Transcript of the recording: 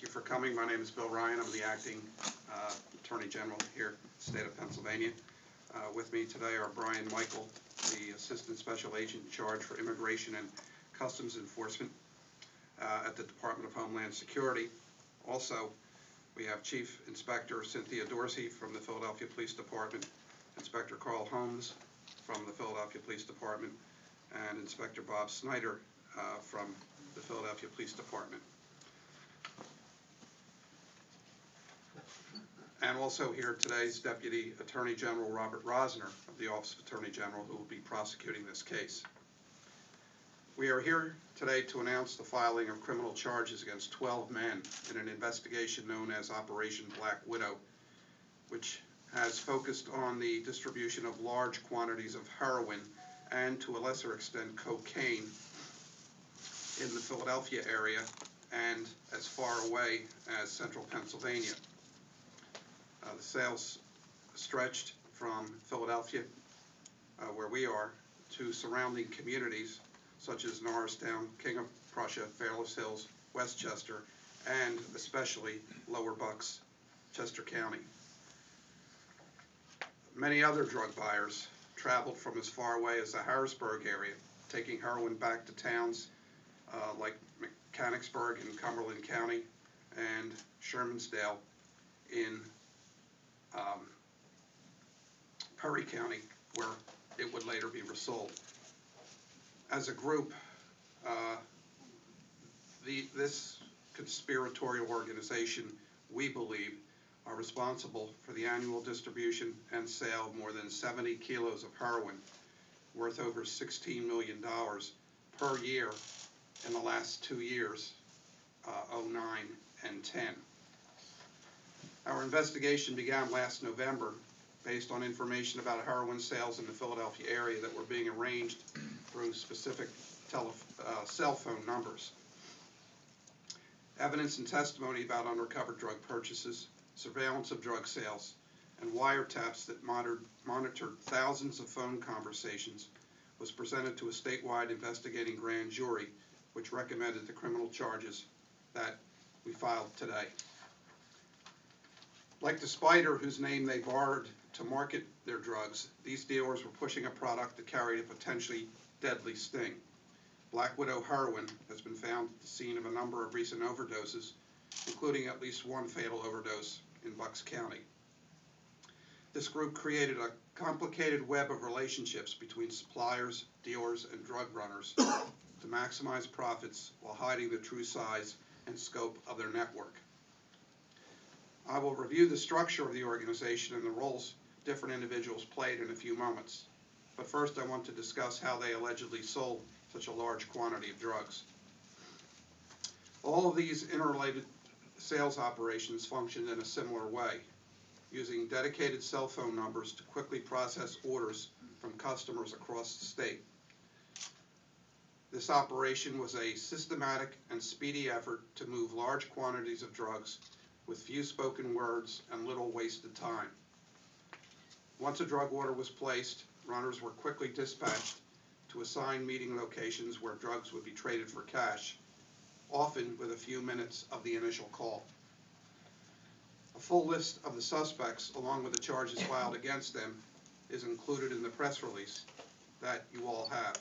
Thank you for coming. My name is Bill Ryan. I'm the acting Attorney General here, state of Pennsylvania. With me today are Brian Michael, the Assistant Special Agent in charge for Immigration and Customs Enforcement at the Department of Homeland Security. Also, we have Chief Inspector Cynthia Dorsey from the Philadelphia Police Department, Inspector Carl Holmes from the Philadelphia Police Department, and Inspector Bob Snyder from the Philadelphia Police Department. And also here today is Deputy Attorney General Robert Rosner of the Office of Attorney General, who will be prosecuting this case. We are here today to announce the filing of criminal charges against 12 men in an investigation known as Operation Black Widow, which has focused on the distribution of large quantities of heroin and, to a lesser extent, cocaine in the Philadelphia area and as far away as central Pennsylvania. The sales stretched from Philadelphia, where we are, to surrounding communities such as Norristown, King of Prussia, Fairless Hills, Westchester, and especially Lower Bucks, Chester County. Many other drug buyers traveled from as far away as the Harrisburg area, taking heroin back to towns like Mechanicsburg in Cumberland County and Shermansdale in Perry County, where it would later be resold. As a group, this conspiratorial organization, we believe, are responsible for the annual distribution and sale of more than 70 kilos of heroin, worth over $16 million per year in the last 2 years, 09 and 10. Our investigation began last November based on information about heroin sales in the Philadelphia area that were being arranged through specific cell phone numbers. Evidence and testimony about undercover drug purchases, surveillance of drug sales, and wiretaps that monitored thousands of phone conversations was presented to a statewide investigating grand jury, which recommended the criminal charges that we filed today. Like the spider whose name they borrowed to market their drugs, these dealers were pushing a product that carried a potentially deadly sting. Black Widow heroin has been found at the scene of a number of recent overdoses, including at least one fatal overdose in Bucks County. This group created a complicated web of relationships between suppliers, dealers, and drug runners to maximize profits while hiding the true size and scope of their network. I will review the structure of the organization and the roles different individuals played in a few moments. But first I want to discuss how they allegedly sold such a large quantity of drugs. All of these interrelated sales operations functioned in a similar way, using dedicated cell phone numbers to quickly process orders from customers across the state. This operation was a systematic and speedy effort to move large quantities of drugs with few spoken words and little wasted time. Once a drug order was placed, runners were quickly dispatched to assigned meeting locations where drugs would be traded for cash, often with a few minutes of the initial call. A full list of the suspects, along with the charges filed against them, is included in the press release that you all have.